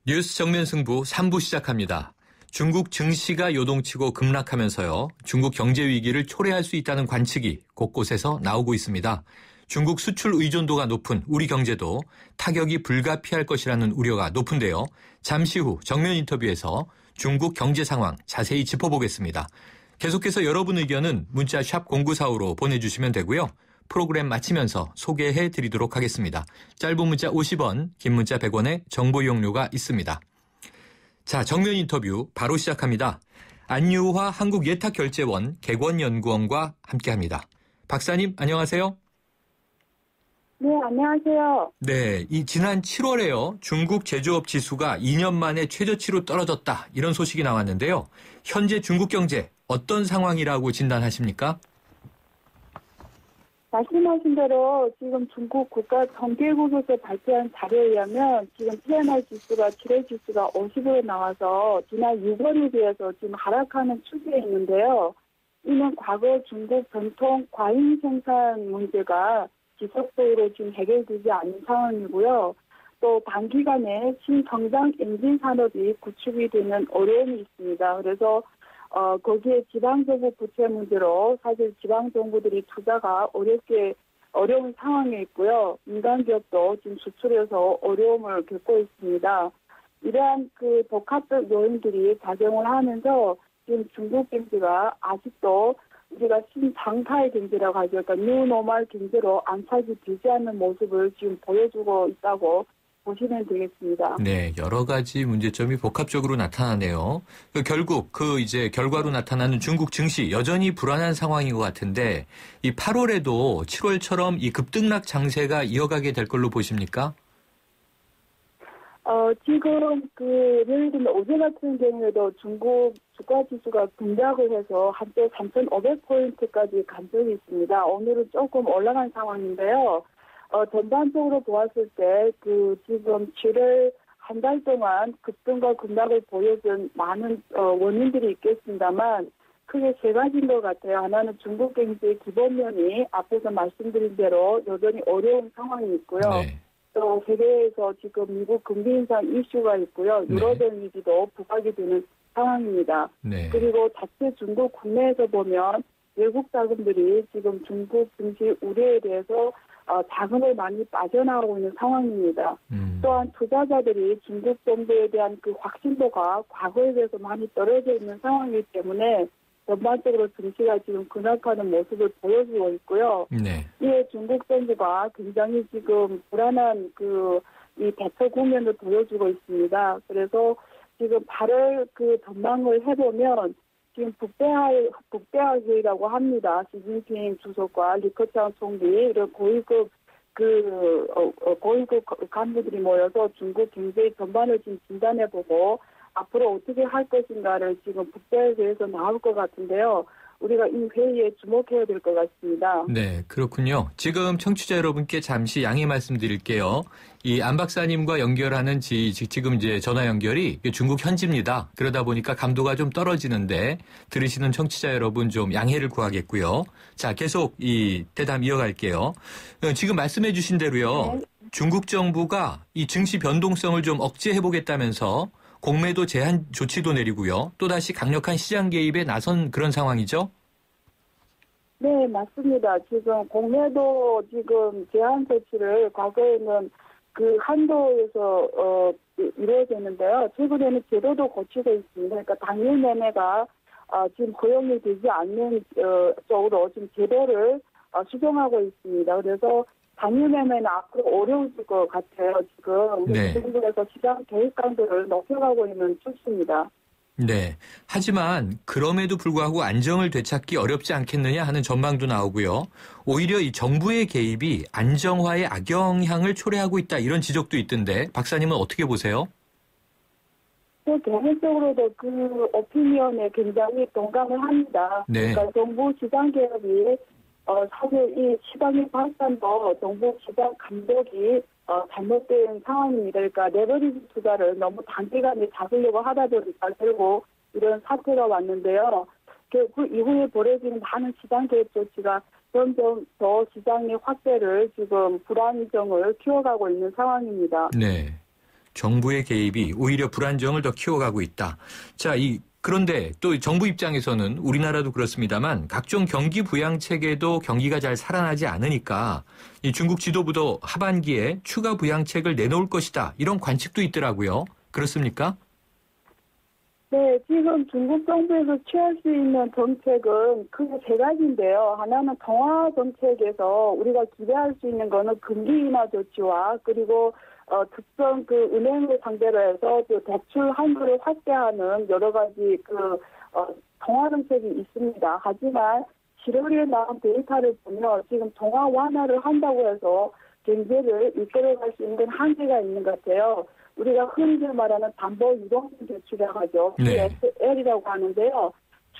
뉴스 정면 승부 3부 시작합니다. 중국 증시가 요동치고 급락하면서요. 중국 경제 위기를 초래할 수 있다는 관측이 곳곳에서 나오고 있습니다. 중국 수출 의존도가 높은 우리 경제도 타격이 불가피할 것이라는 우려가 높은데요. 잠시 후 정면 인터뷰에서 중국 경제 상황 자세히 짚어보겠습니다. 계속해서 여러분 의견은 문자 샵 0945로 보내주시면 되고요. 프로그램 마치면서 소개해드리도록 하겠습니다. 짧은 문자 50원, 긴 문자 100원의 정보 이용료가 있습니다. 자, 정면 인터뷰 바로 시작합니다. 안유화 한국예탁결제원 객원연구원과 함께합니다. 박사님, 안녕하세요. 네, 안녕하세요. 네, 이 지난 7월에요. 중국 제조업 지수가 2년 만에 최저치로 떨어졌다. 이런 소식이 나왔는데요. 현재 중국 경제 어떤 상황이라고 진단하십니까? 말씀하신 대로 지금 중국 국가統計局에서 발표한 자료에 의하면 지금 PMI 지수가 7월 지수가 50으로 나와서 지난 6월에 비해서 지금 하락하는 추세에 있는데요. 이는 과거 중국 전통 과잉 생산 문제가 지속적으로 지금 해결되지 않은 상황이고요. 또 단기간에 신성장 엔진 산업이 구축이 되는 어려움이 있습니다. 그래서 거기에 지방정부 부채 문제로 사실 지방정부들이 투자가 어려운 상황에 있고요. 민간기업도 지금 수출에서 어려움을 겪고 있습니다. 이러한 그 복합적 요인들이 작용을 하면서 지금 중국 경제가 아직도 우리가 신常態 경제라고 하죠. 그러니까 뉴노멀 경제로 안착이 되지 않는 모습을 지금 보여주고 있다고 보시면 되겠습니다. 네, 여러 가지 문제점이 복합적으로 나타나네요. 결국 이제 결과로 나타나는 중국 증시 여전히 불안한 상황인 것 같은데 이 8월에도 7월처럼 이 급등락 장세가 이어가게 될 걸로 보십니까? 지금 예를 들면 어제 같은 경우에도 중국 주가 지수가 급락을 해서 한때 3,500포인트까지 간 적이 있습니다. 오늘은 조금 올라간 상황인데요. 전반적으로 보았을 때 지금 7월 한 달 동안 급등과 급락을 보여준 많은 원인들이 있겠습니다만 크게 세 가지인 것 같아요. 하나는 중국 경제의 기본면이 앞에서 말씀드린 대로 여전히 어려운 상황이 있고요. 네. 또 세계에서 지금 미국 금리 인상 이슈가 있고요. 유로존 위기도 부각이 되는 상황입니다. 네. 그리고 자체 중국 국내에서 보면 외국 자금들이 지금 중국 증시 우려에 대해서 자금을 많이 빠져나가고 있는 상황입니다. 또한 투자자들이 중국 정부에 대한 그 확신도가 과거에 비해서 많이 떨어져 있는 상황이기 때문에 전반적으로 증시가 지금 급락하는 모습을 보여주고 있고요. 네. 이에 중국 정부가 굉장히 지금 불안한 이 대처 국면을 보여주고 있습니다. 그래서 지금 8월 전망을 해보면 지금 북대화 회의라고 합니다. 시진핑 주석과 리커창 총리 이런 고위급 간부들이 모여서 중국 경제 전반을 지금 진단해보고 앞으로 어떻게 할 것인가를 지금 북대화 회의에서 나올 것 같은데요. 우리가 이 회의에 주목해야 될 것 같습니다. 네, 그렇군요. 지금 청취자 여러분께 잠시 양해 말씀드릴게요. 이 안 박사님과 연결하는 지금 이제 전화 연결이 중국 현지입니다. 그러다 보니까 감도가 좀 떨어지는데 들으시는 청취자 여러분 좀 양해를 구하겠고요. 자, 계속 이 대담 이어갈게요. 지금 말씀해 주신 대로요. 네. 중국 정부가 이 증시 변동성을 좀 억제해 보겠다면서 공매도 제한 조치도 내리고요. 또다시 강력한 시장 개입에 나선 그런 상황이죠? 네, 맞습니다. 지금 공매도 지금 제한 조치를 과거에는 한도에서 이루어졌는데요. 최근에는 제도도 고치고 있습니다. 그러니까 당일 매매가 지금 허용이 되지 않는 쪽으로 지금 제도를 수정하고 있습니다. 그래서 당일 매매는 앞으로 어려워질 것 같아요. 지금 우리 정부에서 시장 개입 강도를 높여가고 있는 추세입니다. 네. 하지만 그럼에도 불구하고 안정을 되찾기 어렵지 않겠느냐 하는 전망도 나오고요. 오히려 이 정부의 개입이 안정화에 악영향을 초래하고 있다 이런 지적도 있던데 박사님은 어떻게 보세요? 네, 개인적으로도 오피니언에 굉장히 동감을 합니다. 네. 그러니까 정부 시장 개입이 사실 이 시장의 발산도 정부 시장 감독이 잘못된 상황입니다. 그러니까 레버리지 투자를 너무 단기간에 잡으려고 하다 보니까 결국 이런 사태가 왔는데요. 그 이후에 벌어지는 많은 시장 개입 조치가 점점 더 시장의 확대를 지금 불안정을 키워가고 있는 상황입니다. 네. 정부의 개입이 오히려 불안정을 더 키워가고 있다. 자, 그런데 또 정부 입장에서는 우리나라도 그렇습니다만 각종 경기 부양 체계도 경기가 잘 살아나지 않으니까 이 중국 지도부도 하반기에 추가 부양책을 내놓을 것이다. 이런 관측도 있더라고요. 그렇습니까? 네, 지금 중국 정부에서 취할 수 있는 정책은 크게 세 가지인데요. 하나는 통화 정책에서 우리가 기대할 수 있는 거는 금리 인하 조치와 그리고 특정 은행을 상대로 해서 대출 한도를 확대하는 여러 가지 통화 정책이 있습니다. 하지만 7월에 나온 데이터를 보면 지금 통화 완화를 한다고 해서 경제를 이끌어갈 수 있는 건 한계가 있는 것 같아요. 우리가 흔히 말하는 담보 유동성 대출이라고 하죠. 네. PSL이라고 하는데요.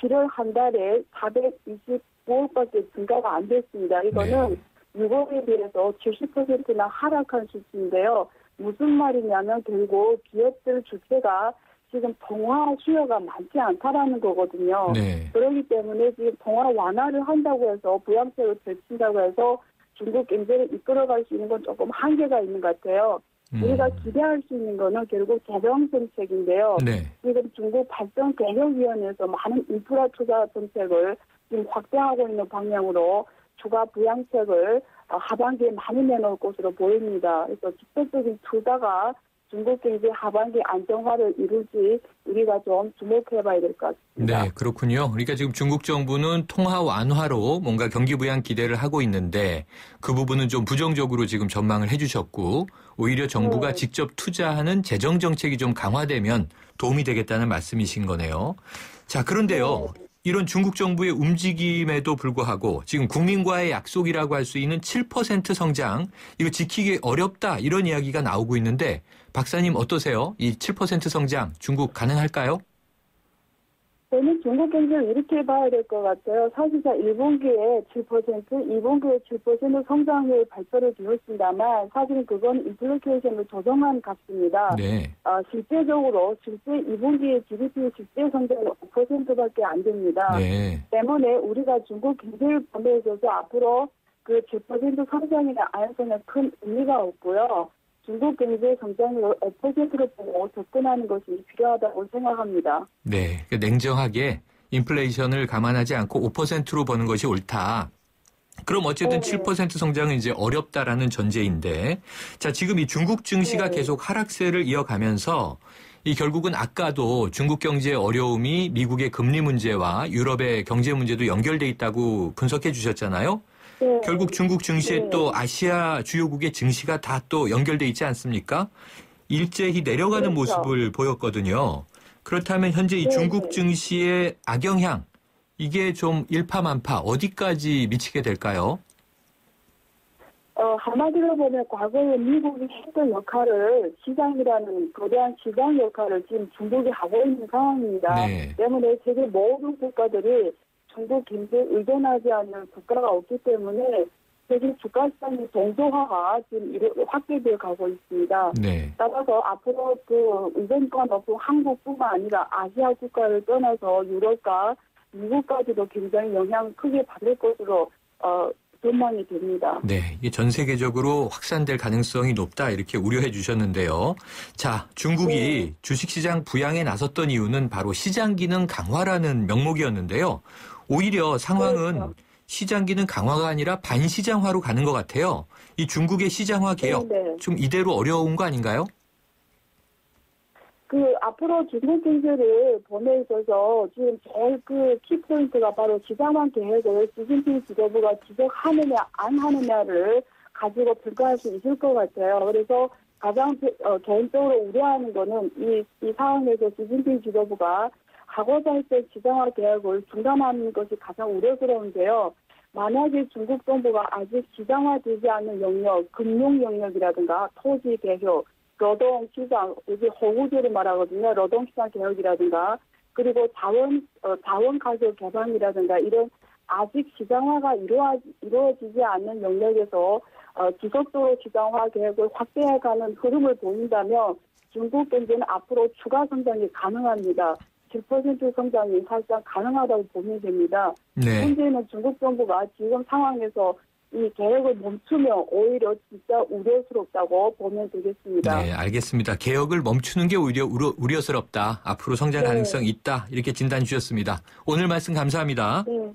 7월 한 달에 425억밖에 증가가 안 됐습니다. 이거는 6월에 비해서 70%나 하락한 수치인데요. 무슨 말이냐면 결국 기업들 주체가 지금 통화 수요가 많지 않다라는 거거든요. 네. 그렇기 때문에 지금 통화 완화를 한다고 해서 부양책을 펼친다고 해서 중국 경제를 이끌어갈 수 있는 건 조금 한계가 있는 것 같아요. 우리가 기대할 수 있는 거는 결국 개방 정책인데요. 네. 지금 중국 발전 개혁위원회에서 많은 인프라 투자 정책을 지금 확대하고 있는 방향으로 추가 부양책을 하반기에 많이 내놓을 것으로 보입니다. 그래서 직접적인 투자가 중국 경제 하반기 안정화를 이루지 우리가 좀 주목해봐야 될 것 같습니다. 네, 그렇군요. 그러니까 지금 중국 정부는 통화 완화로 뭔가 경기 부양 기대를 하고 있는데 그 부분은 좀 부정적으로 지금 전망을 해주셨고 오히려 정부가 직접 투자하는 재정 정책이 좀 강화되면 도움이 되겠다는 말씀이신 거네요. 자, 그런데요. 이런 중국 정부의 움직임에도 불구하고 지금 국민과의 약속이라고 할 수 있는 7% 성장, 이거 지키기 어렵다 이런 이야기가 나오고 있는데 박사님 어떠세요? 이 7% 성장 중국 가능할까요? 저는 중국 경제를 이렇게 봐야 될 것 같아요. 사실상 1분기에 7%, 2분기에 7% 성장률 발표를 주었습니다만 사실은 그건 인플레이션을 조정한 값입니다. 네. 실제 2분기에 GDP 실제 성장이 5%밖에 안 됩니다. 네. 때문에 우리가 중국 경제를 보면서 앞으로 그 7% 성장이나 안성에 큰 의미가 없고요. 중국 경제 성장률을 5%로 보고 접근하는 것이 필요하다고 생각합니다. 네, 냉정하게 인플레이션을 감안하지 않고 5%로 보는 것이 옳다. 그럼 어쨌든 7% 성장은 이제 어렵다라는 전제인데, 자, 지금 이 중국 증시가 계속 하락세를 이어가면서 이 결국은 아까도 중국 경제의 어려움이 미국의 금리 문제와 유럽의 경제 문제도 연결돼 있다고 분석해 주셨잖아요. 네. 결국 중국 증시에 또 아시아 주요국의 증시가 다 또 연결돼 있지 않습니까? 일제히 내려가는 모습을 보였거든요. 그렇다면 현재 이 중국 증시의 악영향, 이게 좀 일파만파 어디까지 미치게 될까요? 한마디로 보면 과거에 미국이 했던 역할을 시장이라는 거대한 시장 역할을 지금 중국이 하고 있는 상황입니다. 네. 때문에 세계 모든 국가들이 중국 경제에 의존하지 않는 국가가 없기 때문에 세계 주가 시장의 동조화가 지금 확대되어 가고 있습니다. 네. 따라서 앞으로 의존권 높은 한국뿐만 아니라 아시아 국가를 떠나서 유럽과 미국까지도 굉장히 영향을 크게 받을 것으로 전망이 됩니다. 네, 이게 전 세계적으로 확산될 가능성이 높다 이렇게 우려해 주셨는데요. 자, 중국이 주식시장 부양에 나섰던 이유는 바로 시장 기능 강화라는 명목이었는데요. 오히려 상황은 시장 기능 강화가 아니라 반시장화로 가는 것 같아요. 이 중국의 시장화 개혁 좀 이대로 어려운 거 아닌가요? 앞으로 중국 경제를 보내에 있어서 지금 제일 키포인트가 바로 시장화 계획을 시진핑 지도부가 지속하느냐 안 하느냐를 가지고 평가할 수 있을 것 같아요. 그래서 가장 개인적으로 우려하는 거는 이 상황에서 시진핑 지도부가 하고자 했던 시장화 계획을 중단하는 것이 가장 우려스러운데요. 만약에 중국 정부가 아직 시장화되지 않는 영역, 금융 영역이라든가 토지 개혁, 노동시장, 여기 호구제를 말하거든요. 노동시장 개혁이라든가, 그리고 자원 가격 개방이라든가, 이런 아직 시장화가 이루어지지 않는 영역에서 지속적으로 시장화 계획을 확대해가는 흐름을 보인다면 중국 경제는 앞으로 추가 성장이 가능합니다. 7% 성장이 사실상 가능하다고 보면 됩니다. 네. 문제는 중국 정부가 지금 상황에서 이 개혁을 멈추면 오히려 진짜 우려스럽다고 보면 되겠습니다. 네, 알겠습니다. 개혁을 멈추는 게 오히려 우려스럽다. 앞으로 성장 가능성이 있다. 이렇게 진단 주셨습니다. 오늘 말씀 감사합니다. 네.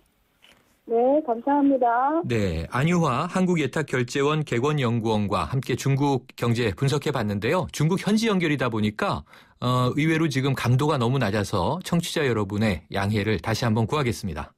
네, 감사합니다. 네, 안유화 한국예탁결제원 객원연구원과 함께 중국 경제 분석해 봤는데요. 중국 현지 연결이다 보니까 의외로 지금 감도가 너무 낮아서 청취자 여러분의 양해를 다시 한번 구하겠습니다.